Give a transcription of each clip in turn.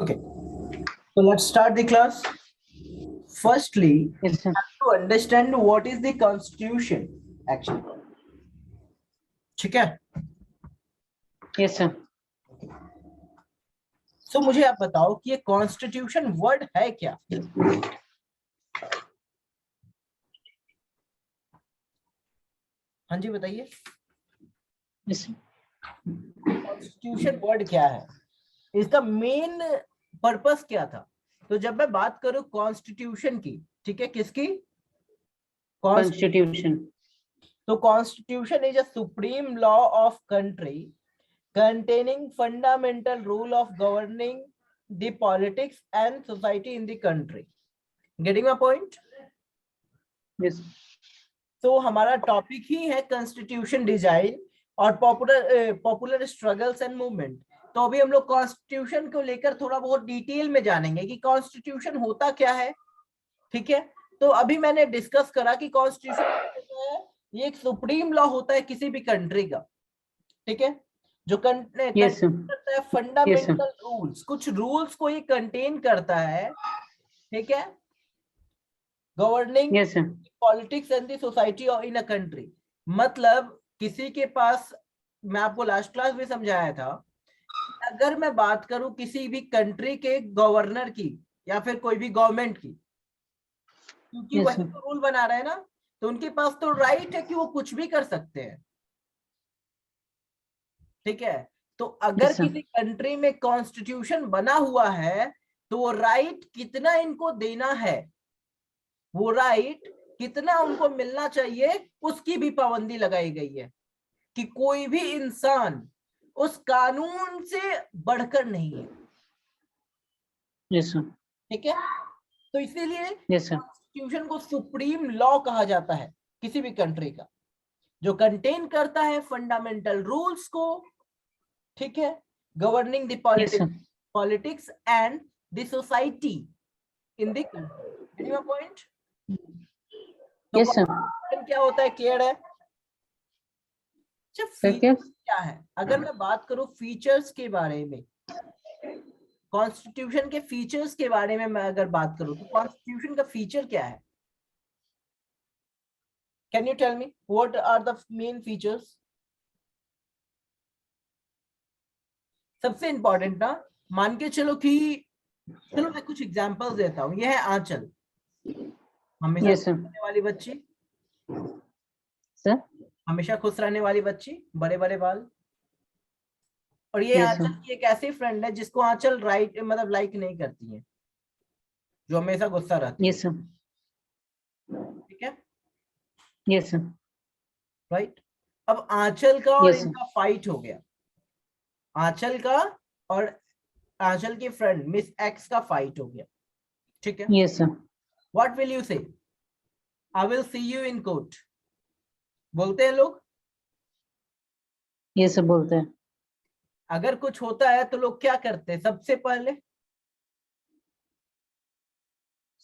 Okay, so let's start the class. Firstly, Yes, sir. to understand what is the constitution actually. ठीक है? Yes, sir. So मुझे आप बताओ कि ये कॉन्स्टिट्यूशन वर्ड है क्या? हाँ जी बताइए. Yes, sir. कॉन्स्टिट्यूशन वर्ड क्या है? इसका मेन पर्पस क्या था? तो जब मैं बात करूं कॉन्स्टिट्यूशन की, ठीक है, किसकी? Constitution. तो constitution is a supreme law of country containing fundamental rule of governing the politics and society in the country. Getting my point? Yes. तो हमारा टॉपिक ही है कॉन्स्टिट्यूशन डिजाइन और पॉपुलर स्ट्रगल्स एंड मूवमेंट. तो अभी हम लोग constitution को लेकर थोड़ा बहुत डिटेल में जानेंगे कि कॉन्स्टिट्यूशन होता क्या है. ठीक है, तो अभी मैंने डिस्कस करा कि कॉन्स्टिट्यूशन ये एक सुप्रीम लॉ होता है किसी भी कंट्री का. ठीक है, जो Yes, sir. करता है Yes, sir. फंडामेंटल रूल्स, कुछ रूल्स को ये कंटेन करता है. ठीक है, governing Yes, sir. Politics and the society in a country. मतलब किसी के पास, मैं आपको लास्ट क्लास में समझाया था, अगर मैं बात करूं किसी भी कंट्री के गवर्नर की या फिर कोई भी गवर्नमेंट की, क्योंकि Yes, वही sir. तो रूल बना रहे हैं ना, तो उनके पास तो राइट है कि वो कुछ भी कर सकते हैं. ठीक है, तो अगर Yes, sir. किसी कंट्री में कॉन्स्टिट्यूशन बना हुआ है तो वो राइट कितना इनको देना है, वो राइट कितना उनको मिलना चाहिए, उसकी भी पाबंदी लगाई गई है कि कोई भी इंसान उस कानून से बढ़कर नहीं है. Yes, sir. ठीक है, तो इसीलिए Yes, sir. कॉन्स्टिट्यूशन को सुप्रीम लॉ कहा जाता है किसी भी कंट्री का, जो कंटेन करता है फंडामेंटल रूल्स को. ठीक है, governing the Yes, sir. Politics and the society in the country. Point. तो Yes, sir. कॉन्स्टिट्यूशन क्या होता है, क्लियर है? अच्छा, क्या फीचर्स क्या है? अगर मैं बात करूं फीचर्स के बारे में, कॉन्स्टिट्यूशन के फीचर्स के बारे में मैं अगर बात करूं तो कॉन्स्टिट्यूशन का फीचर क्या है? Can you tell me what are the main features? सबसे इंपॉर्टेंट ना, मान के चलो कि, चलो मैं कुछ एग्जांपल्स देता हूं. यह है आंचल, हमेशा Yes, sir. खुश रहने वाली बच्ची, Sir. हमेशा खुश रहने वाली बच्ची, बड़े बड़े बाल. और ये Yes, sir. आंचल की एक ऐसी फ्रेंड है जिसको आंचल राइट मतलब लाइक नहीं करती है, जो हमेशा गुस्सा रहती है. Yes, sir. ठीक है, Yes, sir. राइट. अब आंचल का और Yes, sir. इनका फाइट हो गया, आंचल का और आंचल की फ्रेंड मिस एक्स का फाइट हो गया. ठीक है, Yes, sir. What will you say? I will see you in court बोलते हैं लोग. Yes, sir. बोलते हैं. अगर कुछ होता है तो लोग क्या करते हैं सबसे पहले?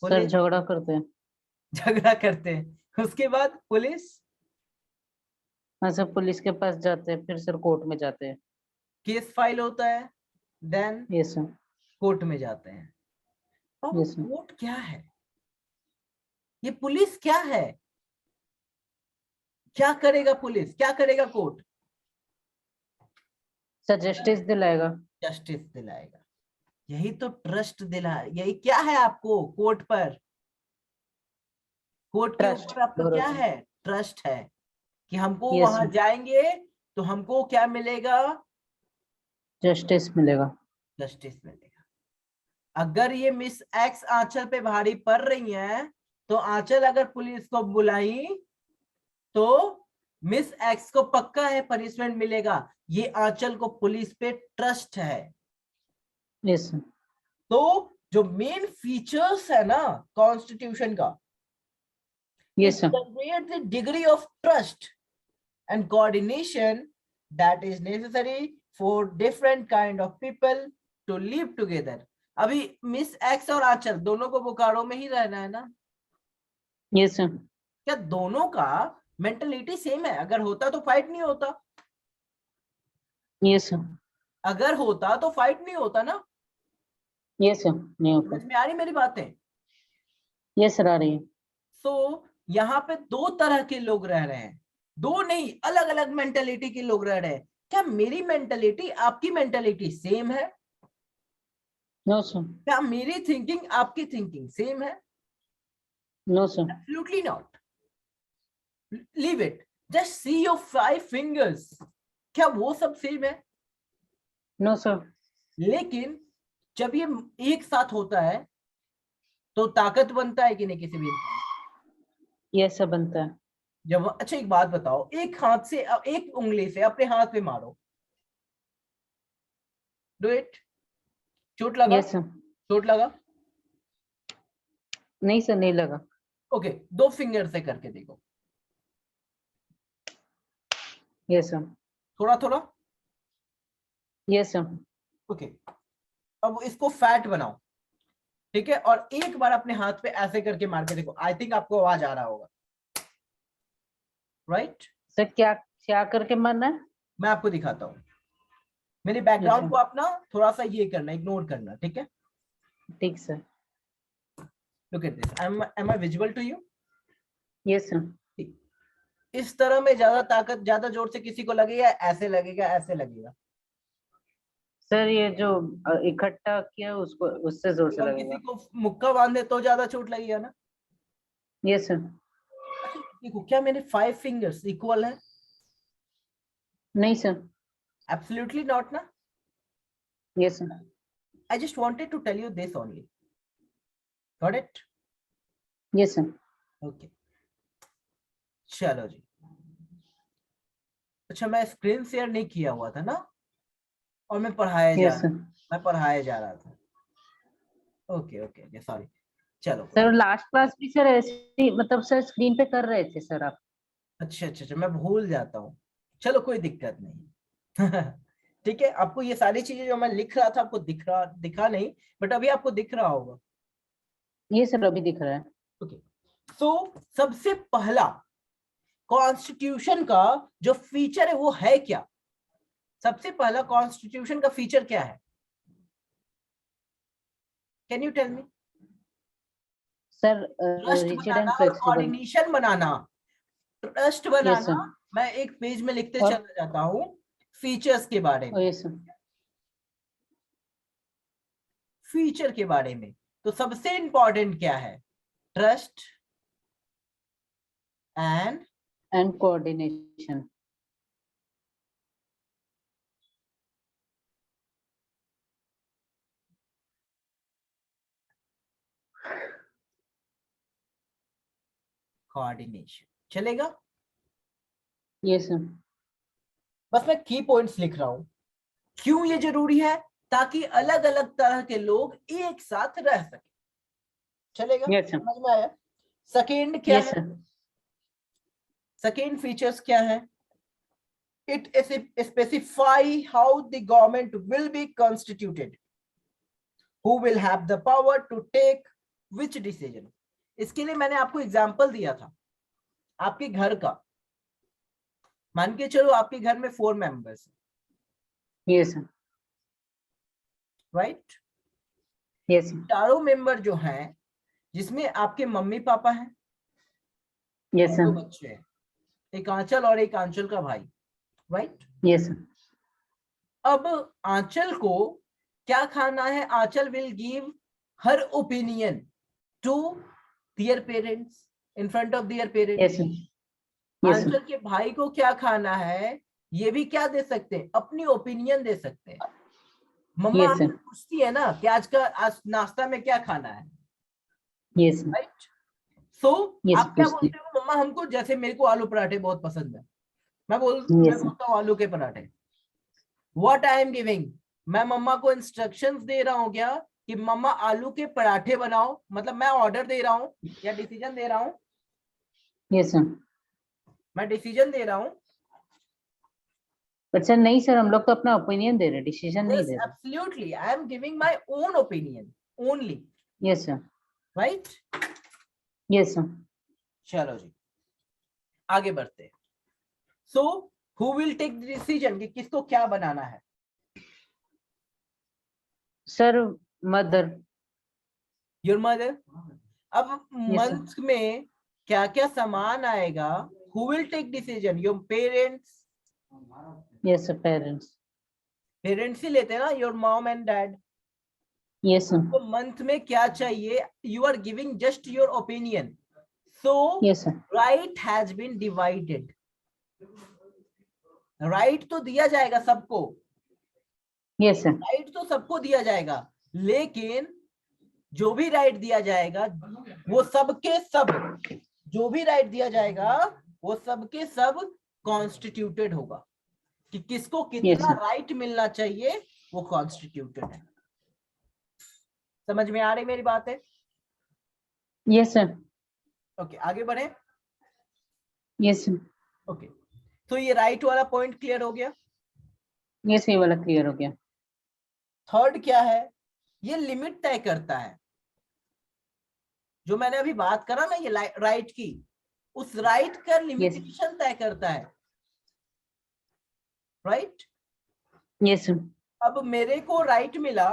सर झगड़ा करते हैं. झगड़ा करते हैं. उसके बाद पुलिस हाँ सर, पुलिस के पास जाते हैं, फिर सर कोर्ट में जाते हैं. केस फाइल होता है, देन Yes, sir. कोर्ट में जाते हैं. अब Yes, sir. कोर्ट क्या है, ये पुलिस क्या है, क्या करेगा पुलिस, क्या करेगा कोर्ट? सर जस्टिस दिलाएगा. जस्टिस दिलाएगा. यही तो ट्रस्ट दिला, यही क्या है आपको कोर्ट पर, कोर्ट के ट्रस्ट. ऊपर आपका क्या है? ट्रस्ट है कि हमको Yes, वहां sir. जाएंगे तो हमको क्या मिलेगा? जस्टिस मिलेगा. जस्टिस मिलेगा. अगर ये मिस एक्स आंचल पे भारी पड़ रही है तो आंचल अगर पुलिस को बुलाई तो मिस एक्स को पक्का है पनिशमेंट मिलेगा. ये आंचल को पुलिस पे ट्रस्ट है. Yes, sir. तो जो मेन फीचर्स है ना कॉन्स्टिट्यूशन का, Yes, sir. create the degree of trust and coordination that is necessary for different kind of people to live together. अभी मिस एक्स और आंचल दोनों को बोकारो में ही रहना है ना? Yes, sir. क्या दोनों का मेंटलिटी सेम है? अगर होता तो फाइट नहीं होता, Yes, sir. अगर होता तो फाइट नहीं होता ना. यस सर, नहीं होता। समझ में आ रही मेरी बातें? यस सर, आ रही है। सो यहाँ पे दो तरह के लोग रह रहे हैं, दो नहीं, अलग अलग मेंटेलिटी के लोग रह रहे हैं। क्या मेरी मेंटेलिटी आपकी मेंटेलिटी सेम है? No sir. क्या मेरी थिंकिंग आपकी थिंकिंग सेम है? No sir. Absolutely not. Leave it, just see your 5 fingers, क्या वो सब सेम है? No sir. लेकिन जब ये एक साथ होता है तो ताकत बनता है कि नहीं किसी भी इंसान? यस सर, बनता है। जब, अच्छा एक बात बताओ, एक हाथ से, एक उंगली से अपने हाथ पे मारो, डू इट। चोट लगा? Yes sir. चोट लगा? नहीं सर, नहीं लगा। ओके, 2 फिंगर से करके देखो, यस सर। थोड़ा थोड़ा। Yes sir. ओके, अब इसको फैट बनाओ, ठीक है, और एक बार अपने हाथ पे ऐसे करके मार के देखो, आई थिंक आपको आवाज आ रहा होगा, राइट? सर क्या क्या करके मारना है? मैं आपको दिखाता हूँ, मेरे यस बैकग्राउंड सर। को आप ना थोड़ा सा ये करना, इग्नोर करना, ठीक है? ठीक sir. Look at this, am I visible to you? Yes sir. इस तरह में ज्यादा ताकत, ज्यादा जोर से किसी को लगेगा, ऐसे लगेगा, ऐसे लगेगा। सर ये जो इकट्ठा किया उसको, उससे जोर से हम किसी लगेगा। को मुक्का बांधे तो ज्यादा चोट लगेगा ना? Yes sir. अच्छा देखो, क्या मेरे 5 फिंगर्स इक्वल है? नहीं सर। एब्सोल्युटली नॉट ना? Yes sir. I just wanted to tell you this only, got it? Yes sir. Okay, चलो जी। अच्छा, मैं स्क्रीन शेयर नहीं किया हुआ था ना, और मैं यस सर। पढ़ाया जा रहा था। Okay okay okay, sorry. चलो कोई सर नहीं। लास्ट क्लास भी सर ऐसे ही, मतलब सर स्क्रीन पे कर रहे थे सर आप। अच्छा अच्छा अच्छा, मैं भूल जाता हूँ। चलो कोई दिक्कत नहीं। ठीक है, आपको ये सारी चीजें जो मैं लिख रहा था आपको दिखा नहीं, बट अभी आपको दिख रहा होगा। ये सर अभी दिख रहा है। ओके, तो सबसे पहला कॉन्स्टिट्यूशन का जो फीचर है वो है क्या? सबसे पहला कॉन्स्टिट्यूशन का फीचर क्या है? Can you tell me? Sir trust rigid and बनाना और फ्लेक्सिबल। कोऑर्डिनेशन बनाना। ट्रस्ट यस बनाना, सर। मैं एक पेज में लिखते और चला जाता हूं, फीचर्स के बारे में, यस सर। फीचर के बारे में। तो सबसे इंपॉर्टेंट क्या है? Trust and and coordination. Coordination चलेगा? Yes sir. बस मैं की पॉइंट्स लिख रहा हूं, क्यों ये जरूरी है, ताकि अलग अलग तरह के लोग एक साथ रह सके। चलेगा? Yes sir. समझ में आया? सेकेंड क्या यस है? सर। सेकेंड फीचर्स क्या है? It specify how the government will be constituted, who will have the power to take which decision. इसके लिए मैंने आपको एग्जांपल दिया था, आपके घर का। मान के चलो आपके घर में 4 members, yes sir. Right? Yes sir. चारों मेंबर जो हैं, जिसमें आपके मम्मी पापा हैं यस और 2 सर। बच्चे हैं, एक आंचल और एक आंचल का भाई, राइट? Yes sir. अब आंचल को क्या खाना है? Anchal will give her opinion to their parents, in front of their parents. Yes sir. Yes Anchal sir. के भाई को क्या खाना है, ये भी क्या दे सकते हैं? अपनी ओपिनियन दे सकते हैं। मम्मा यस हमसे सर। पूछती है ना कि आज नाश्ता में क्या खाना है, yes sir. Right? So yes आप क्या पूछती। बोलते हो? मम्मा हमको, जैसे मेरे को आलू पराठे बहुत पसंद है, मैं यस सर। बोलता हूँ आलू के पराठे। व्हाट आई एम गिविंग, मैं मम्मा को इंस्ट्रक्शंस दे रहा हूँ क्या, कि मम्मा आलू के पराठे बनाओ, मतलब मैं ऑर्डर दे रहा हूँ या डिसीजन दे रहा हूँ? Yes sir. मैं डिसीजन दे रहा हूँ। अच्छा नहीं सर, हम लोग तो अपना ओपिनियन दे रहे, डिसीजन नहीं Yes, दे रहे। absolutely. I am giving my own opinion only, yes sir. right? Yes sir. चलो जी, आगे बढ़ते हैं। So, who will take the decision कि किसको क्या बनाना है? Sir mother. Your mother. अब Yes, sir. मंथ में क्या क्या सामान आएगा, who will take decision? Your parents. Yes, sir. Parents. Parents ही लेते हैं ना, your mom and dad. Yes, sir. तो मंथ में क्या चाहिए, you are giving just your opinion, so Yes, sir. Right has been divided. Right तो दिया जाएगा सबको, Yes, sir. राइट तो सबको दिया जाएगा, लेकिन जो भी राइट दिया जाएगा वो सबके सब, जो भी राइट दिया जाएगा वो सबके सब कॉन्स्टिट्यूटेड होगा कि किसको Yes, कितना sir. राइट मिलना चाहिए, वो कॉन्स्टिट्यूटेड है। समझ में आ रही मेरी बात है? Yes, sir. ओके, आगे बढ़े। Yes, sir. ओके, तो ये राइट वाला पॉइंट क्लियर हो गया। Yes, ये वाला क्लियर हो गया। थर्ड क्या है, ये लिमिट तय करता है। जो मैंने अभी बात करा ना ये राइट की, उस राइट का लिमिटेशन तय करता है, राइट? Yes, sir. अब मेरे को राइट मिला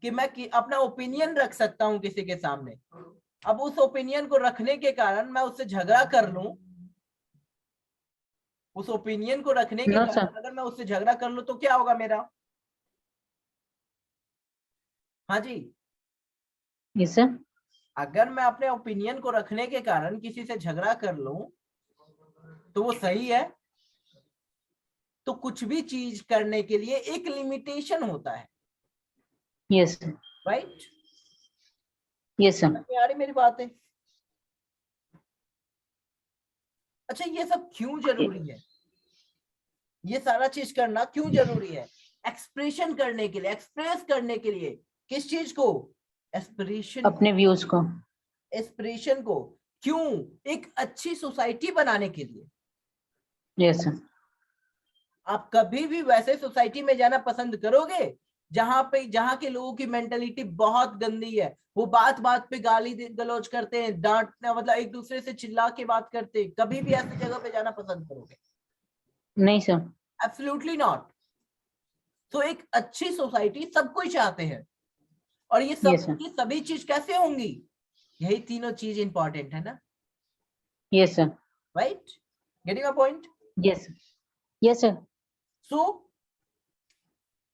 कि मैं अपना ओपिनियन रख सकता हूं किसी के सामने। अब उस ओपिनियन को रखने के कारण मैं उससे झगड़ा कर लूं, उस ओपिनियन को रखने के No, कारण sir. अगर मैं उससे झगड़ा कर लूं तो क्या होगा मेरा? हाँ जी, Yes, sir. अगर मैं अपने ओपिनियन को रखने के कारण किसी से झगड़ा कर लूं तो वो सही है। तो कुछ भी चीज करने के लिए एक लिमिटेशन होता है, Yes, sir. Right? Yes, sir. यार मेरी बात है। अच्छा, ये सब क्यों जरूरी है? ये सारा चीज करना क्यों जरूरी है? एक्सप्रेशन करने के लिए, एक्सप्रेस करने के लिए। किस चीज को? एस्पिरेशन, अपने व्यूज को। एस्पिरेशन को। क्यों? एक अच्छी सोसाइटी बनाने के लिए। Yes, sir. आप कभी भी वैसे सोसाइटी में जाना पसंद करोगे जहां के लोगों की मेंटेलिटी बहुत गंदी है, वो बात बात पे गाली गलौज करते हैं, डांटना मतलब एक दूसरे से चिल्ला के बात करते हैं? कभी भी ऐसी जगह पे जाना पसंद करोगे? नहीं सर। Absolutely not. तो एक अच्छी सोसाइटी सब कोई चाहते हैं, और ये सब Yes, sir. की सभी चीज कैसे होंगी? यही तीनों चीज इंपॉर्टेंट है ना, Yes, sir. Right? Getting my point? Yes. Yes, sir. So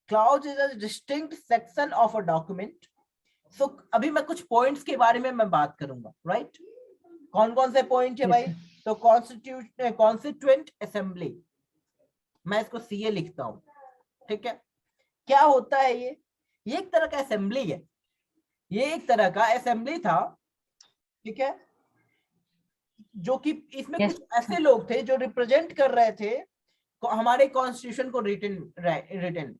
clause is a distinct section of a document. So अभी मैं कुछ पॉइंट्स के बारे में मैं बात करूंगा, राइट? कौन कौन से पॉइंट है Yes, भाई? sir. तो कॉन्स्टिट्यूएंट असेंबली, मैं इसको सीए लिखता हूं, ठीक है? क्या होता है ये एक तरह का असेंबली है, ये एक तरह का असेंबली था, ठीक है? जो कि इसमें Yes, कुछ ऐसे लोग थे जो रिप्रेजेंट कर रहे थे हमारे कॉन्स्टिट्यूशन को, रिटन।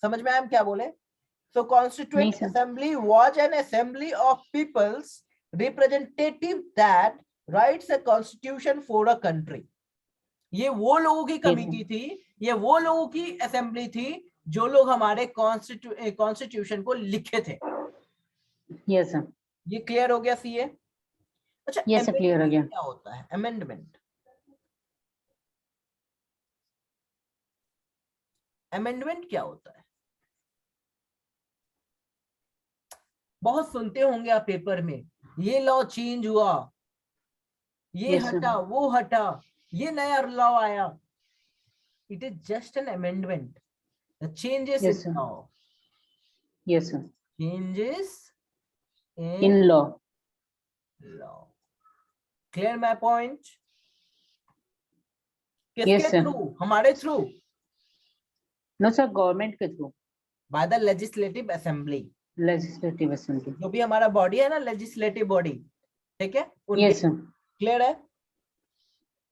समझ में आया हम क्या बोले? So नहीं Constituent sir. Assembly was an assembly of people's representative that writes a constitution for a country. ये वो लोगों की कमिटी थी, ये वो लोगों की असेंबली थी जो लोग हमारे कॉन्स्टिट्यूशन को लिखे थे। Yes sir. ये क्लियर हो गया सीए? अच्छा, यस सर, क्लियर हो गया। क्या होता है अमेंडमेंट? अमेंडमेंट क्या होता है? बहुत सुनते होंगे आप पेपर में, ये लॉ चेंज हुआ, ये Yes, sir. हटा, वो हटा, ये नया लॉ आया। It is just an amendment. The changes Yes, in sir. law. Yes, sir. Changes In in law. law. Clear my point? Yes, किसके sir. थ्रू? हमारे थ्रू? No, sir. गवर्नमेंट के through. By the legislative assembly. Legislative assembly. जो भी हमारा body है ना, legislative body, ठीक है? उनके। Yes sir. क्लियर है?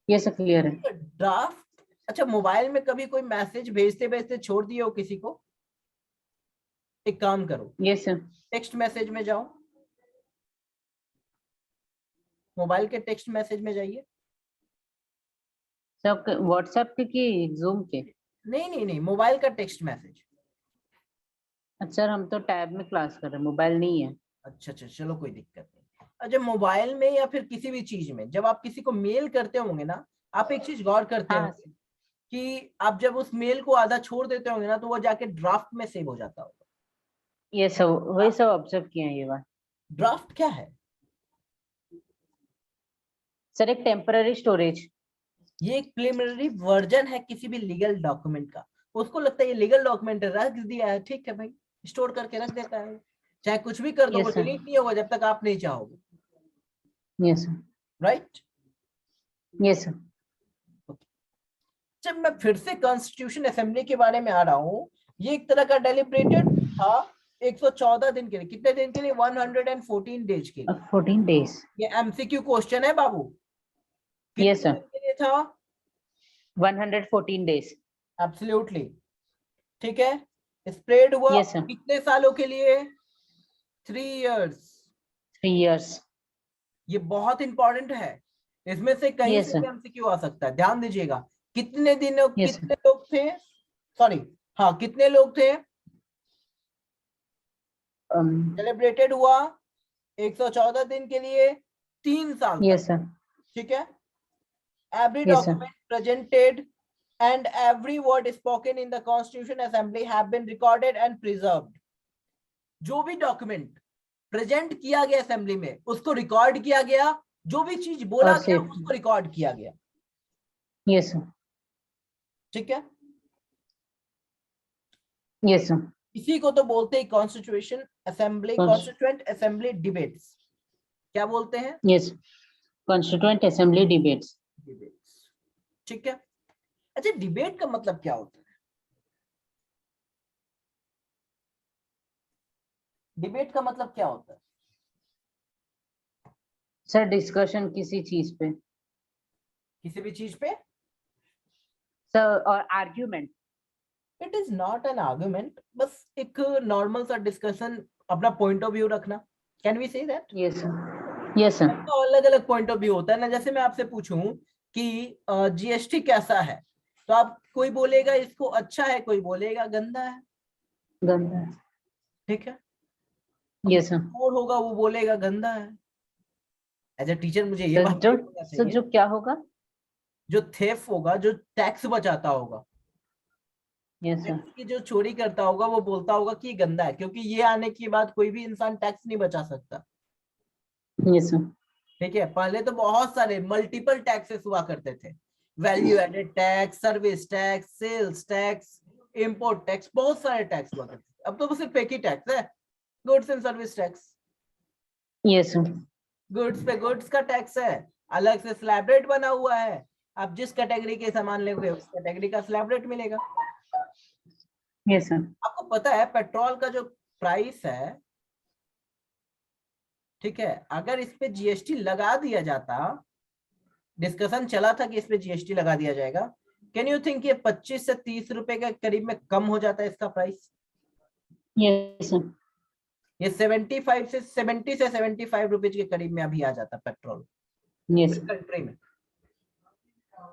यस सर, क्लियर है। ड्राफ्ट। अच्छा, मोबाइल में कभी कोई मैसेज भेजते भेजते छोड़ दिए हो किसी को? एक काम करो, यस सर। टेक्स्ट मैसेज में जाओ, मोबाइल के टेक्स्ट मैसेज में जाइए। सब व्हाट्सएप के कि जूम के? नहीं नहीं नहीं, मोबाइल का टेक्स्ट मैसेज। अच्छा सर, हम तो टैब में क्लास कर रहे हैं, मोबाइल नहीं है। अच्छा अच्छा, चलो कोई दिक्कत नहीं। अच्छा, मोबाइल में या फिर किसी भी चीज में जब आप किसी को मेल करते होंगे ना, आप एक चीज गौर करते हाँ होंगे कि आप जब उस मेल को आधा छोड़ देते होंगे ना, तो वो जाके ड्राफ्ट में सेव हो जाता होगा। ये सब वही सब ऑब्जर्व किए हैं ये बात। ड्राफ्ट क्या है? सर एक टेम्पररी स्टोरेज। ये एक प्रिलिमिनरी वर्जन है किसी भी लीगल डॉक्यूमेंट का। उसको लगता है ये लीगल डॉक्यूमेंट रख दिया है, ठीक है भाई, स्टोर करके रख देता है। चाहे कुछ भी कर दो, वो यस सर, डिलीट नहीं होगा जब तक आप नहीं चाहोगे। Yes sir, right? Yes sir. जब मैं फिर से कॉन्स्टिट्यूशन असेंबली के बारे में आ रहा हूँ, ये एक तरह का डेलिब्रेटेड था 114 दिन के लिए। कितने दिन के लिए? 114 डेज के लिए। 14 days। ये एमसीक्यू क्वेश्चन है बाबू। यस कितने सर, दिन के लिए था? 114 days। एब्सोल्युटली, ठीक है। स्प्रेड हुआ यस सर, कितने सालों के लिए? 3 years। 3 years। ये बहुत इंपॉर्टेंट है, इसमें से कहीं यस से भी सर, एमसीक्यू आ सकता है, ध्यान दीजिएगा। कितने दिनों, यस कितने लोग थे? सॉरी, हाँ, कितने लोग थे? सर। सेलिब्रेटेड हुआ 114 दिन के लिए, 3 साल तक, यस सर, ठीक है। Every yes sir, document presented and every word spoken in the Constitution Assembly have been recorded and preserved। जो भी डॉक्यूमेंट प्रेजेंट किया गया असेंबली में, उसको रिकॉर्ड किया गया। जो भी चीज बोला और गया, सेफ। उसको रिकॉर्ड किया गया, यस सर, ठीक है। Yes sir. इसी को तो बोलते हैं constitution assembly, constituent assembly debates. क्या बोलते हैं? Yes, constituent assembly debates. Debates, ठीक है। अच्छा, डिबेट का मतलब क्या होता है? डिबेट का मतलब क्या होता है? सर डिस्कशन किसी चीज पे। किसी भी चीज पे। सर और argument. It is not an argument, बस एक नॉर्मल सा डिस्कशन, अपना पॉइंट ऑफ व्यू रखना। Can we say that? Yes sir, yes sir. सबका अलग अलग पॉइंट ऑफ व्यू होता है ना। जैसे मैं आपसे पूछूं कि जीएसटी कैसा है, तो आप, कोई बोलेगा इसको अच्छा है, कोई बोलेगा गंदा है, गंदा। ठीक है। Yes sir. और होगा वो बोलेगा गंदा है। एज ए टीचर मुझे ये सर बात जो, नहीं बोलना सर चाहिए। जो क्या होगा? जो थेफ होगा, जो टैक्स बचाता होगा, यस सर, टैक्स की जो चोरी करता होगा, वो बोलता होगा कि ये गंदा है, क्योंकि ये आने के बाद कोई भी इंसान टैक्स नहीं बचा सकता, यस सर। ठीक है। पहले तो बहुत सारे मल्टीपल टैक्सेस हुआ करते थे। Value added tax, service tax, sales tax, import tax, बहुत सारे टैक्स हुआ करते थे। अब तो सिर्फ एक ही टैक्स है, goods and service tax. Yes sir. Goods पे गुड्स का टैक्स है, अलग से स्लैब रेट बना हुआ है। आप जिस कैटेगरी के सामान लेंगे, उस कैटेगरी का स्लैब रेट मिलेगा। Yes sir. आपको पता है पेट्रोल का जो प्राइस है, ठीक है, अगर इस पे जीएसटी लगा दिया जाता, डिस्कशन चला था कि इस पे जीएसटी लगा दिया जाएगा, कैन यू थिंक ये 25 से 30 रुपए के करीब में कम हो जाता है इसका प्राइस? Yes sir. ये 75 से 70 से 75 रुपीज के करीब में अभी आ जाता पेट्रोल यस इस कंट्री में।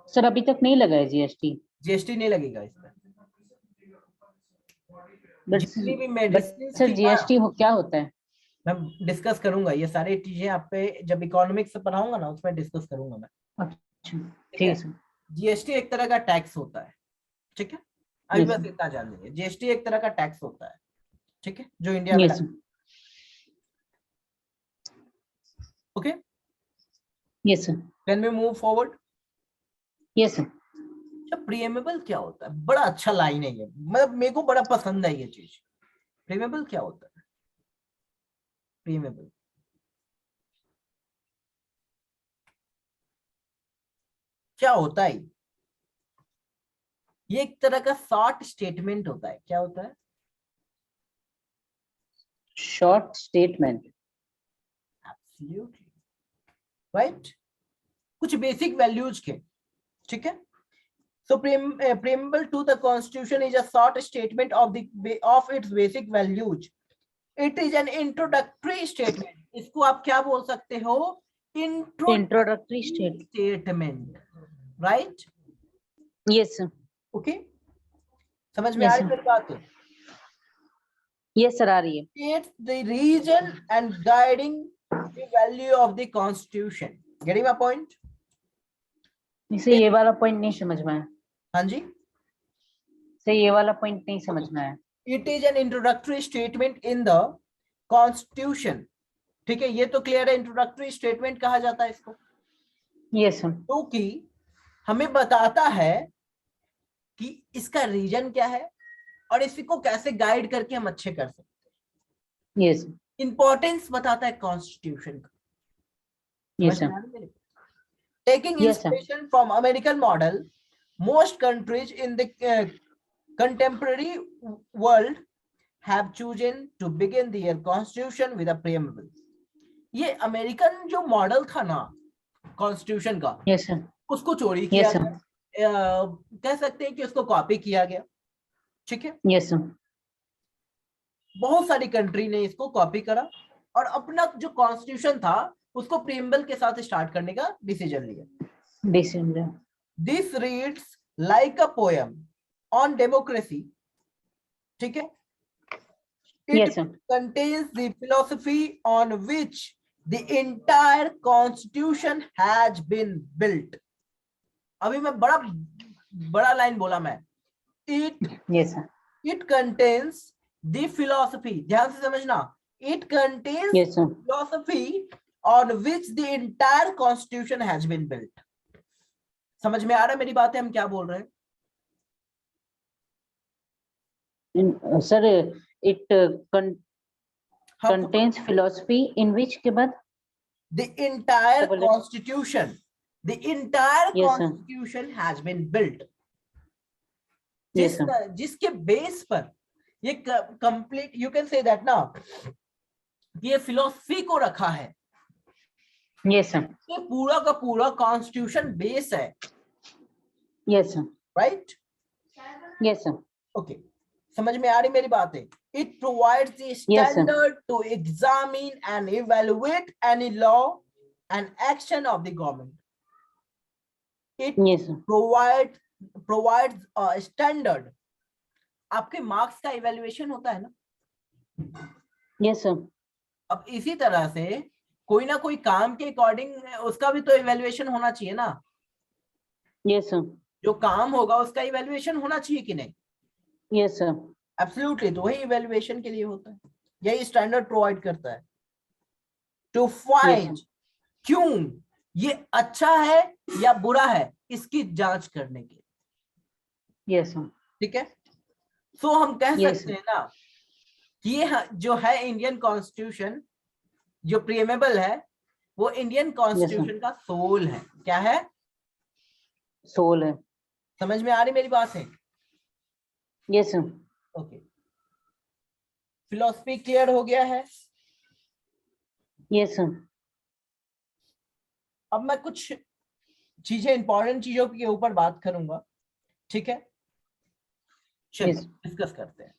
सर, अभी तक नहीं लगा है जीएसटी। जीएसटी नहीं लगेगा इस पर। बट जितनी भी बट मेडिसिन सर थी ना, जीएसटी हो क्या होता है? मैं डिस्कस करूंगा ये सारी चीजें आप पे, जब इकोनॉमिक्स से पढ़ाऊंगा ना, उसमें डिस्कस करूंगा मैं, अच्छा, ठीक ठीक है। है सर। जीएसटी एक तरह का टैक्स होता है, ठीक है। अभी यस बस सर, इतना जान लीजिए, जीएसटी एक तरह का टैक्स होता है, ठीक है, जो इंडिया में यस लगता सर, है। Okay, yes sir, can we move forward? Yes sir. Preamble क्या होता है? बड़ा अच्छा लाइन है ये, मतलब मेरे को बड़ा पसंद है ये चीज। प्रीएमेबल क्या होता है? प्रीएमेबल क्या होता है? ये एक तरह का शॉर्ट स्टेटमेंट होता है। क्या होता है? Short statement. Absolutely right. कुछ बेसिक वैल्यूज के, ठीक है। So preamble to the Constitution is a short statement of its basic values. It is an introductory statement. इसको आप क्या बोल सकते हो? Introductory state. Statement, right? Yes sir, okay, समझ में आ यस रही सर, मेरी बात? यस सर, आ रही है। It's the reason and guiding the value of the Constitution. Getting my point? इसे ये वाला पॉइंट नहीं समझ में आया। हाँ जी, से ये वाला पॉइंट नहीं समझना है। It is an introductory statement in the constitution. ठीक है, ये तो क्लियर है, इंट्रोडक्टरी स्टेटमेंट कहा जाता है इसको, यस सर। क्योंकि हमें बताता है कि इसका रीजन क्या है और इसको कैसे गाइड करके हम अच्छे कर सकते यस हैं। इंपॉर्टेंस बताता है कॉन्स्टिट्यूशन का। यस समझ में सर। आ रही है मेरे? Taking yes sir. inspiration from American model, most countries in the contemporary world have chosen to begin their constitution with a preamble. ये अमेरिकन जो मॉडल था ना कॉन्स्टिट्यूशन का, यस सर। उसको चोरी किया यस सर। गया, कह सकते हैं कि उसको कॉपी किया गया। ठीक है, यस सर। बहुत सारी कंट्री ने इसको कॉपी करा और अपना जो कॉन्स्टिट्यूशन था उसको प्रीएम्बल के साथ स्टार्ट करने का डिसीजन लिया। December. This reads like a poem on democracy. ठीक है, it yes sir. contains the philosophy on which the entire constitution has been built. अभी मैं बड़ा बड़ा लाइन बोला मैं, yes sir. it contains the philosophy, ध्यान से समझना, it contains yes sir. philosophy on which the entire constitution has been built. समझ में आ रहा है मेरी बातें, हम क्या बोल रहे हैं? Sir it contains philosophy in which के बाद the entire बोले? constitution, the entire Yes, sir. constitution has been built. Yes, sir. जिसके बेस पर ये complete, you can say that ना, ये फिलोसफी को रखा है। Yes sir. ये पूरा का पूरा कॉन्स्टिट्यूशन बेस है। Yes sir. Right? Yes sir. Okay, समझ में आ रही मेरी बातें? It provides the standard to examine and evaluate any law and action of the government. It Yes, sir. provides a standard. आपके मार्क्स का इवैल्यूएशन होता है ना? Yes sir. अब इसी तरह से कोई ना कोई काम के अकॉर्डिंग उसका भी तो इवैल्यूएशन होना चाहिए ना? Yes sir. जो काम होगा उसका इवैल्यूएशन होना चाहिए कि नहीं? Yes sir. एब्सोल्युटली, तो वही इवैल्यूएशन के लिए होता है, यही स्टैंडर्ड प्रोवाइड करता है टू फाइंड क्यों ये अच्छा है या बुरा है, इसकी जांच करने के। Yes sir. ठीक है, सो हम कह Yes, सकते हैं ना कि ये जो है इंडियन कॉन्स्टिट्यूशन, जो प्रीएमेबल है, वो इंडियन कॉन्स्टिट्यूशन का सोल है। क्या है? सोल है। समझ में आ रही मेरी बात है? Yes sir. Okay, philosophy clear हो गया है? Yes sir. अब मैं कुछ चीजें, इंपॉर्टेंट चीजों के ऊपर बात करूंगा। ठीक है, चलिए Yes. डिस्कस करते हैं।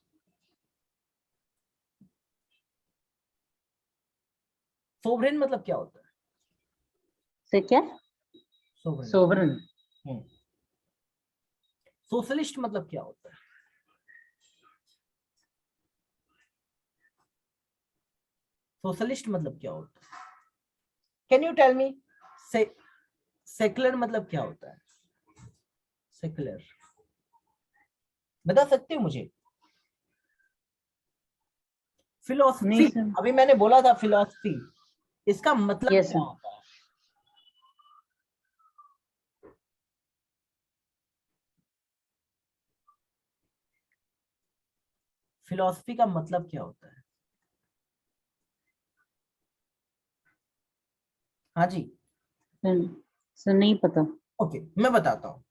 सोवरेन मतलब क्या होता है? से क्या? सोवरेन। सोवरन। सोशलिस्ट मतलब क्या होता है? सोशलिस्ट मतलब क्या होता है? Can you tell me? Secular मतलब क्या होता है? सेकुलर बता सकते हो मुझे? फिलोसफी, अभी मैंने बोला था फिलोसफी, इसका मतलब Yes, क्या sir. होता है? फिलोसफी का मतलब क्या होता है? हाँ जी, सर नहीं पता। ओके, मैं बताता हूँ।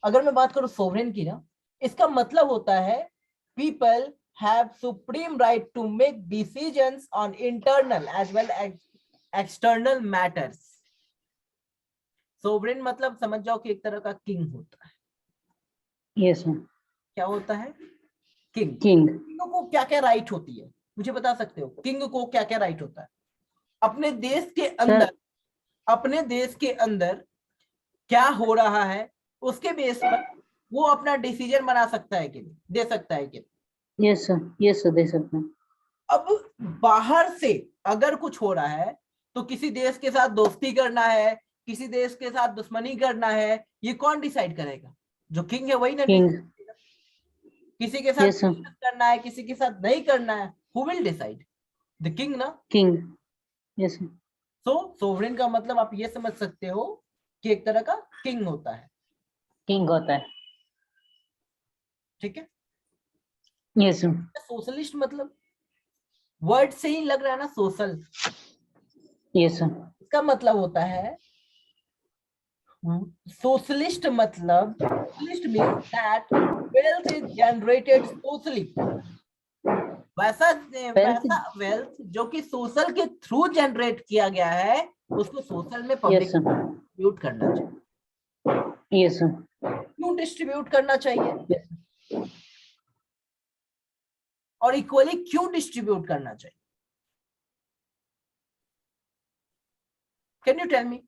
अगर मैं बात करूं सोवरेन की ना, इसका मतलब होता है people have supreme right to make decisions on internal as well external matters. Sovereign मतलब समझ जाओ कि एक तरह का किंग होता है। Yes sir. क्या होता है? किंग। किंग। किंग को क्या क्या राइट होती है, मुझे बता सकते हो? किंग को क्या क्या राइट होता है अपने देश के अंदर? अपने देश के अंदर क्या हो रहा है उसके बेस पर वो अपना डिसीजन बना सकता है कि नहीं, दे सकता है कि नहीं? Yes sir. यस सर, दे सकते हैं। अब बाहर से अगर कुछ हो रहा है तो किसी देश के साथ दोस्ती करना है, किसी देश के साथ दुश्मनी करना है, ये कौन डिसाइड करेगा? जो किंग है वही ना किंग। किसी के साथ यस सर। करना है किसी के साथ नहीं करना है, who will decide? The king ना। King. Yes sir. So sovereign का मतलब आप ये समझ सकते हो कि एक तरह का किंग होता है। किंग होता है। ठीक है। Yes sir. सोशलिस्ट मतलब वर्ड से ही लग रहा है ना, सोशल। Yes sir. इसका मतलब होता है सोशलिस्ट, मतलब socialist means that wealth is generated socially. वैसा वेल्थ। वैसा वेल्थ जो कि सोशल के थ्रू जनरेट किया गया है, उसको सोशल में पब्लिक यस सर। डिस्ट्रीब्यूट करना चाहिए। Yes sir. क्यों डिस्ट्रीब्यूट करना चाहिए और इक्वली क्यों डिस्ट्रीब्यूट करना चाहिए? Can you tell me?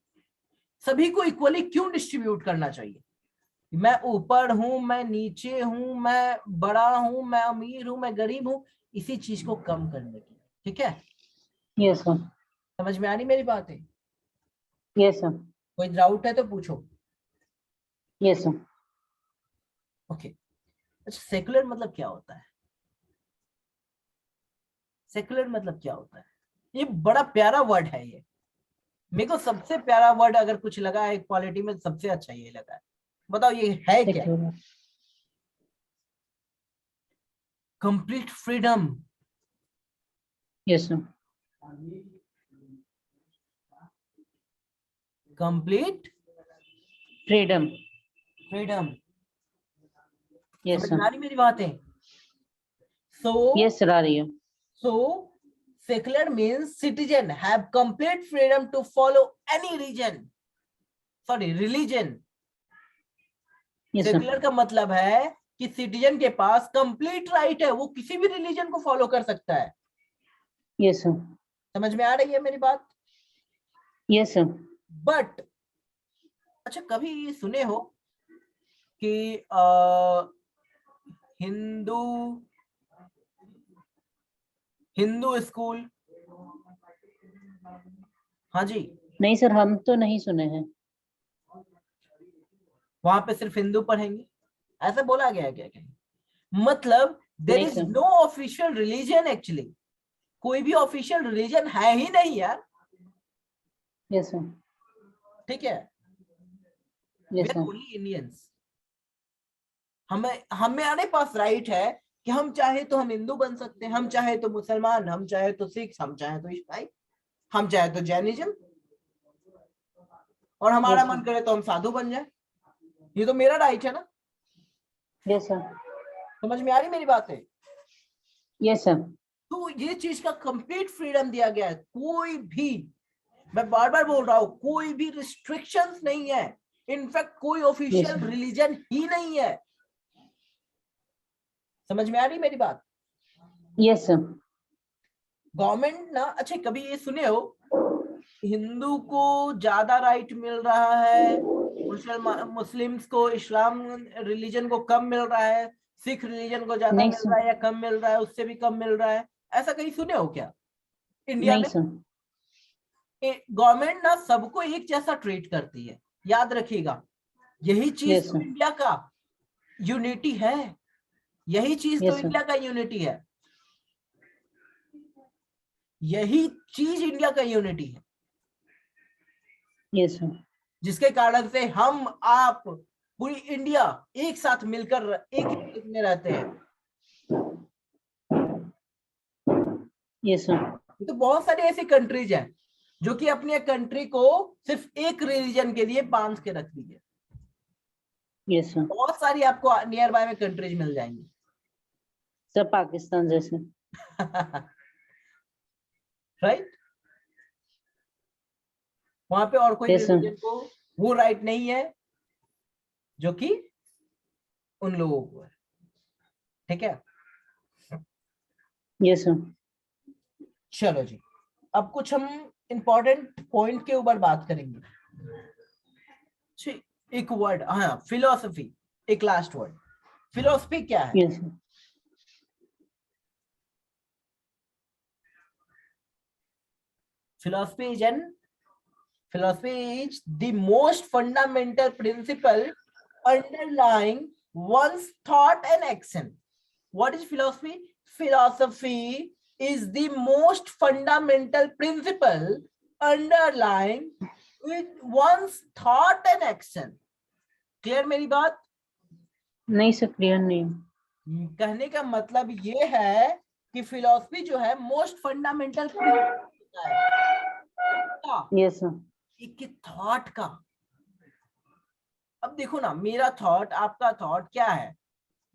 सभी को इक्वली क्यों डिस्ट्रीब्यूट करना चाहिए? मैं ऊपर हूं, मैं नीचे हूं, मैं बड़ा हूं, मैं अमीर हूं, मैं गरीब हूं, इसी चीज को कम करने की। ठीक है, यस सर। समझ में आ रही मेरी बात है? Yes sir. कोई डाउट है तो पूछो। Yes sir. ओके। अच्छा, सेकुलर मतलब क्या होता है? सेकुलर मतलब क्या होता है? ये बड़ा प्यारा वर्ड है। ये मेरे को सबसे प्यारा वर्ड अगर कुछ लगा है क्वालिटी में, सबसे अच्छा ये लगा है। बताओ ये है क्या? Secular. Complete freedom. Yes sir. Complete freedom. Freedom. Yes समझ में सर। आ रही मेरी बातें? सो यस सर, आ रही है। so secular means citizen have complete freedom to follow any religion. Yes sir. Secular का मतलब है कि सिटीजन के पास कंप्लीट राइट है, वो किसी भी रिलीजन को फॉलो कर सकता है। Yes sir. समझ में आ रही है मेरी बात? Yes sir. बट अच्छा, कभी सुने हो कि हिंदू हिंदू स्कूल? हाँ जी, नहीं सर, हम तो नहीं सुने हैं। वहां पे सिर्फ हिंदू पढ़ेंगे, ऐसा बोला गया है क्या कहीं? मतलब देर नहीं is sir. No official religion actually. कोई भी ऑफिशियल रिलीजन है ही नहीं यार। Yes sir. ठीक है, we yes are sir. Only Indians. हमारे पास राइट है कि हम चाहे तो हम हिंदू बन सकते हैं, हम चाहे तो मुसलमान, हम चाहे तो सिख, हम चाहे तो ईसाई, हम चाहे तो जैनिज्म, और हमारा यस मन सर। करे तो हम साधु बन जाए। ये तो मेरा राइट है ना। Yes sir. समझ में आ रही मेरी बात है? Yes sir. तो ये चीज का कंप्लीट फ्रीडम दिया गया है। कोई भी, मैं बार बार बोल रहा हूं, कोई भी रिस्ट्रिक्शंस नहीं है। इनफैक्ट कोई यस ऑफिशियल सर। रिलीजन ही नहीं है। समझ में आ रही मेरी बात? Yes sir. गवर्नमेंट ना, अच्छा कभी ये सुने हो हिंदू को ज्यादा राइट मिल रहा है, मुसलमान मुस्लिम्स को, इस्लाम रिलीजन को कम मिल रहा है, सिख रिलीजन को ज्यादा नहीं मिल सर। रहा है या कम मिल रहा है, उससे भी कम मिल रहा है? ऐसा कहीं सुने हो क्या इंडिया नहीं में? सर। गवर्नमेंट ना सबको एक जैसा ट्रीट करती है। याद रखिएगा, यही चीज यस तो सर। इंडिया का यूनिटी है। यही चीज तो यस सर। इंडिया का यूनिटी है। यही चीज इंडिया का यूनिटी है, यस सर। जिसके कारण से हम आप पूरी इंडिया एक साथ मिलकर एक ही देश में रहते हैं। Yes sir. तो बहुत सारी ऐसी कंट्रीज हैं जो कि अपनी कंट्री को सिर्फ एक रिलीजन के लिए बांध के रख दी है। Yes sir. बहुत सारी आपको नियर बाय में कंट्रीज मिल जाएंगी। सर पाकिस्तान जैसे। राइट, वहां पे और कोई यस सर। रिलीजन को वो राइट नहीं है जो कि उन लोगों को है। ठीक है, यस सर। चलो जी, अब कुछ हम इंपॉर्टेंट पॉइंट के ऊपर बात करेंगे। एक वर्ड, हाँ, फिलोसफी, एक लास्ट वर्ड। फिलोसफी क्या है? Yes sir. philosophy is an philosophy is the most fundamental principle underlying one's thought and action. What is philosophy? Philosophy is the most fundamental principle underlying with one's thought and action. Clear मेरी बात? नहीं sir, clear नहीं। कहने का मतलब ये है कि फिलॉसफी जो है मोस्ट फंडामेंटल होता है यस सर। एक थॉट का। अब देखो ना, मेरा थॉट, आपका थॉट क्या है?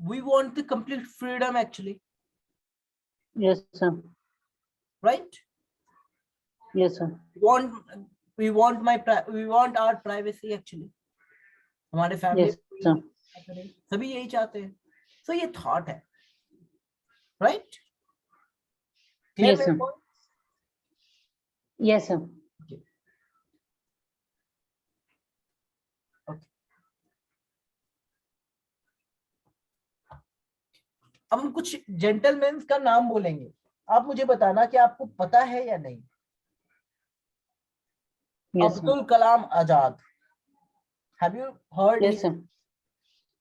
We want the complete freedom actually, yes sir. Right? Yes sir. we want our privacy actually. हमारे फैमिली सभी यही चाहते हैं। सो ये थॉट है, right? Yes sir. Yes sir. अब हम कुछ जेंटलमैन का नाम बोलेंगे, आप मुझे बताना कि आपको पता है या नहीं। Abdul Kalam Azad, have you heard? Yes sir.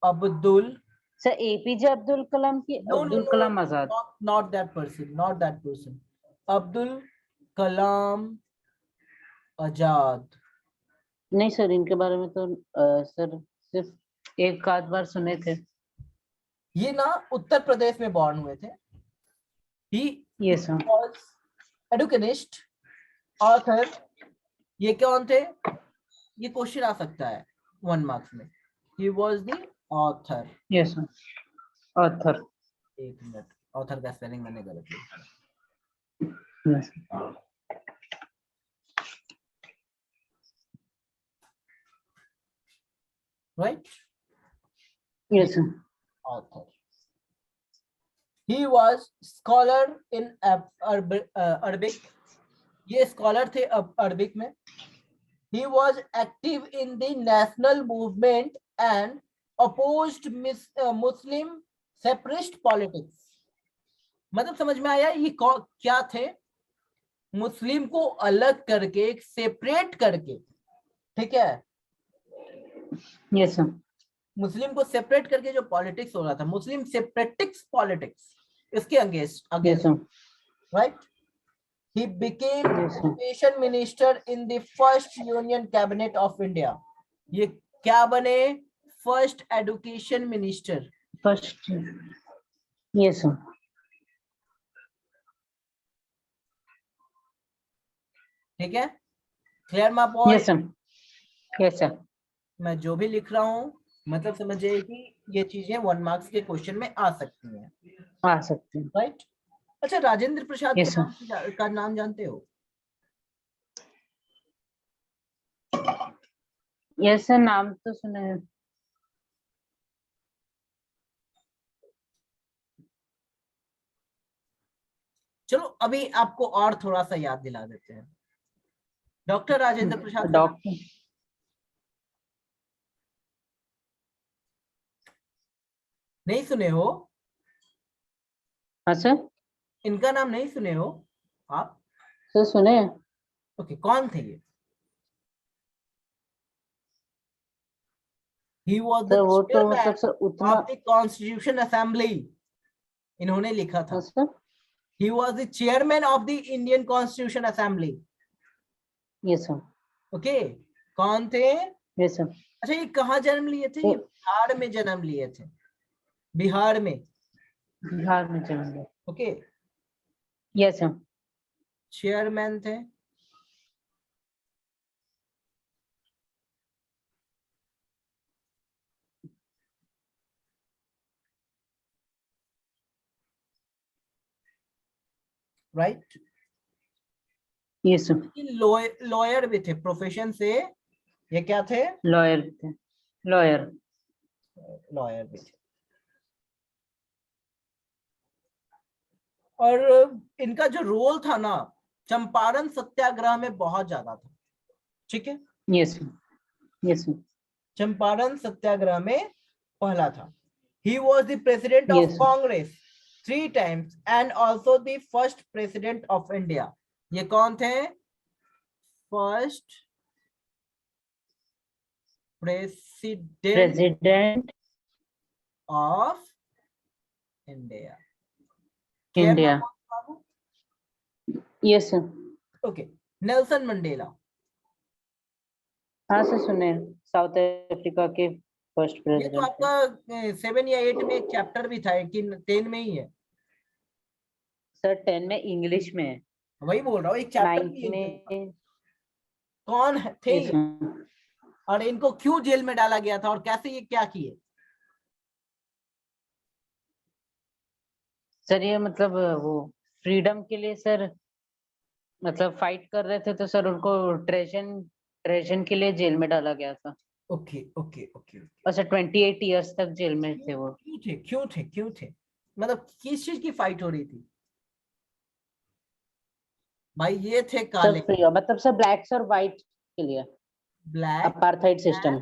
Abdul sir APJ Abdul Kalam की अब्दुल कलाम आजाद? not that person. Abdul Kalam आजाद। नहीं सर, इनके बारे में तो सर सिर्फ एक आध बार सुने थे। ये ना उत्तर प्रदेश में बॉर्न हुए थे। He was educanist, author। ये कौन थे? ये क्वेश्चन आ सकता है 1 मार्क्स में। He was the author। Yes sir, author. एक मिनट, ऑथर का स्पेलिंग मैंने गलत लिखा। Yes right? Yes sir. Author। He was scholar in Arabic। ये स्कॉलर थे अरबिक में। He was active in the national movement and opposed Muslim separatist politics। मतलब समझ में आया ये क्या थे? मुस्लिम को अलग करके, सेपरेट करके, ठीक है? Yes sir. मुस्लिम को सेपरेट करके जो पॉलिटिक्स हो रहा था, मुस्लिम सेपरेटिक्स पॉलिटिक्स, इसके against, right? He became education minister in the first union cabinet of India। ये क्या बने? First education minister. First, yes sir. ठीक है, clear my point? Yes sir. Yes sir. मैं जो भी लिख रहा हूँ मतलब समझिए कि ये चीजें 1 मार्क्स के क्वेश्चन में आ सकती हैं। आ सकती हैं, राइट? अच्छा, राजेंद्र प्रसाद yes, का नाम जानते हो? यस सर, नाम तो सुने हैं। चलो अभी आपको और थोड़ा सा याद दिला देते हैं। डॉक्टर राजेंद्र प्रसाद। डॉक्टर नहीं सुने हो? हाँ सर। इनका नाम नहीं सुने हो आप? सर सुने। ओके, कौन थे ये? He was the वो तो chairman मतलब सर उतना of the Constitution Assembly। इन्होंने लिखा था। Sir. He was the chairman of the Indian Constitution Assembly। Yes sir. Okay, कौन थे? Yes sir. अच्छा, ये कहाँ जन्म लिए थे? ये बिहार में जन्म लिए थे। बिहार में। बिहार में जन्म लिया। Okay, yes sir. चेयरमैन थे। राइट? Yes sir. लॉयर भी थे प्रोफेशन से। ये क्या थे? लॉयर थे। लॉयर भी थे। और इनका जो रोल था ना, चंपारण सत्याग्रह में बहुत ज्यादा था। ठीक है? Yes yes. चंपारण सत्याग्रह में पहला था। He was the president of Yes. Congress 3 times and also the first president of India। ये कौन थे? First president of India. India. Yes sir. Okay, Nelson Mandela. हाँ सर सुने, साउथ अफ्रीका के फर्स्ट ये तो प्रेसिडेंट थे। आपका 7 या 8 में एक चैप्टर भी था कि 10 में ही है। सर 10 में इंग्लिश में है, वही बोल रहा हूँ, एक चैप्टर 9th भी है। में। कौन थे यस ये और इनको क्यों जेल में डाला गया था और कैसे ये क्या किए? सर ये मतलब वो फ्रीडम के लिए सर, मतलब फाइट कर रहे थे, तो सर उनको ट्रेजन के लिए जेल में डाला गया था। Okay okay okay. और सर 28 इयर्स तक जेल में थे वो। क्यों थे मतलब किस चीज की फाइट हो रही थी भाई? ये थे सर काले, फ्री, मतलब सर ब्लैक्स और व्हाइट के लिए, ब्लैक अपार्थाइड सिस्टम।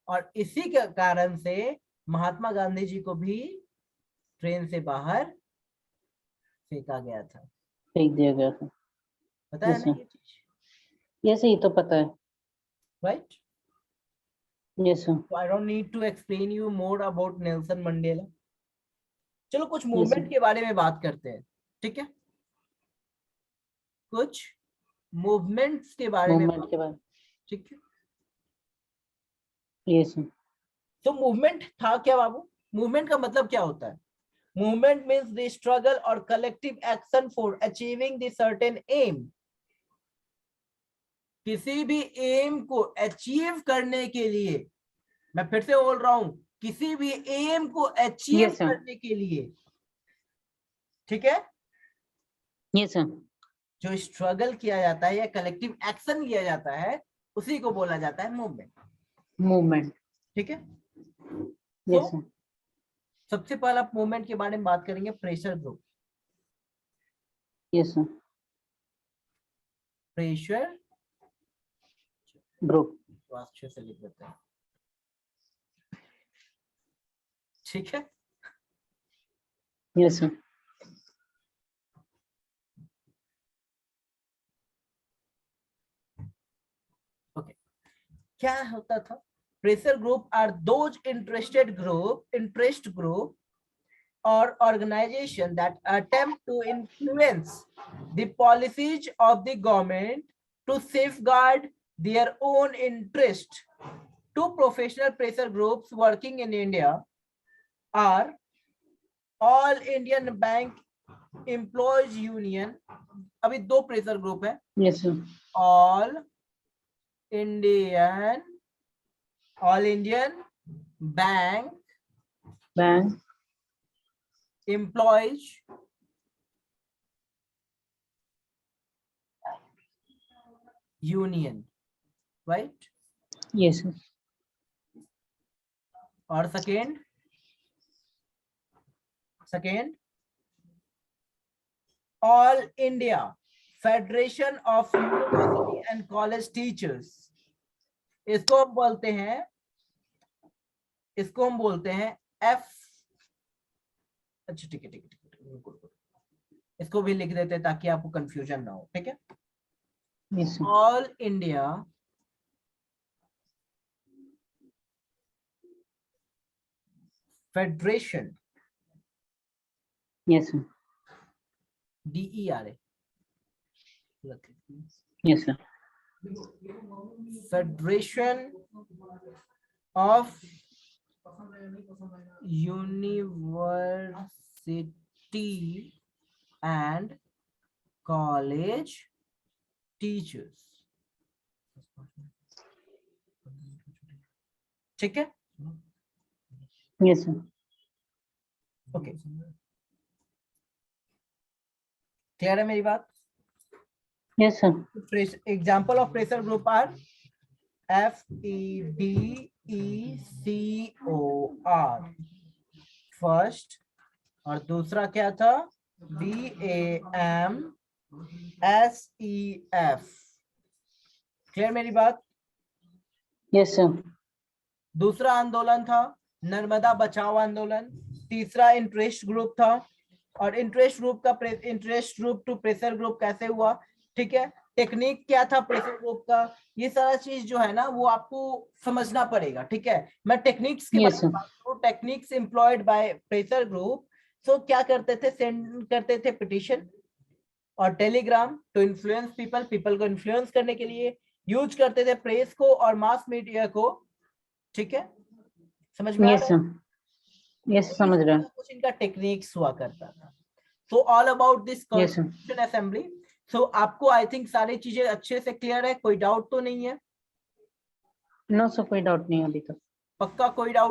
और इसी के कारण से महात्मा गांधी जी को भी ट्रेन से बाहर फेंका गया था। फेंक दिया गया था। पता है यस ना सर, ये चीज, यस ये तो पता है। Right? Yes sir. So I don't need to explain you more about Nelson Mandela. चलो कुछ यस मूवमेंट सर। के बारे में बात करते हैं, ठीक है? कुछ मूवमेंट्स के बारे में मूवमेंट बात, के बाद। ठीक है? Yes sir. तो मूवमेंट था क्या बाबू? मूवमेंट का मतलब क्या होता है? मूवमेंट मीन्स द स्ट्रगल और collective action for achieving the certain aim. किसी भी एम को अचीव करने के लिए, मैं फिर से बोल रहा हूं, किसी भी एम को अचीव यस सर। करने के लिए, ठीक है, यस सर। जो स्ट्रगल किया जाता है या कलेक्टिव एक्शन लिया जाता है, उसी को बोला जाता है मूवमेंट, मूवमेंट। ठीक है? यस तो सर। सबसे पहला मूवमेंट के बारे में बात करेंगे, pressure group. Yes sir. Pressure group. तो अच्छे से लिख देते हैं, ठीक है? Yes sir. ओके, क्या होता था? Pressure group are those interest group or organization that attempt to influence the policies of the government to safeguard their own interest. Two professional pressure groups working in India are All Indian Bank Employees Union. अभी दो pressure group है, yes sir. All Indian Bank bank Employees Union, right? Yes sir. और second All India Federation of University and College Teachers. इसको हम बोलते हैं F. अच्छा ठीक है, इसको भी लिख देते हैं ताकि आपको कंफ्यूजन ना हो, ठीक है? Yes sir. All India federation, yes sir. DERA, yes sir. Federation of university and college teachers, ठीक है? Yes sir. ओके, क्लियर है मेरी बात? Yes sir. Example of pressure group are FEDECOR first, और दूसरा क्या था? BAMSEF। क्लियर मेरी बात? Yes sir. दूसरा आंदोलन था नर्मदा बचाओ आंदोलन। तीसरा इंटरेस्ट ग्रुप था, और interest group to pressure group कैसे हुआ, ठीक है? टेक्निक क्या था प्रेशर ग्रुप का, ये सारा चीज जो है ना वो आपको समझना पड़ेगा, ठीक है। मैं टेक्निक्स के Yes, बारे में बात करूं, techniques employed by pressure group. So क्या करते थे, सेंड करते थे पिटिशन और telegram to influence people, people को इन्फ्लुएंस करने के लिए यूज करते थे प्रेस को और मास मीडिया को, ठीक है, समझ में आ yes, रहा है? yes, समझ रहे हैं। कुछ इनका टेक्निक्स हुआ करता था। So all about this Yes, sir. Constitution assembly. So आपको आई थिंक सारी चीजें अच्छे से क्लियर है, कोई डाउट तो नहीं है? No, sir, कोई डाउट नहीं है अभी तक। पक्का कोई डाउट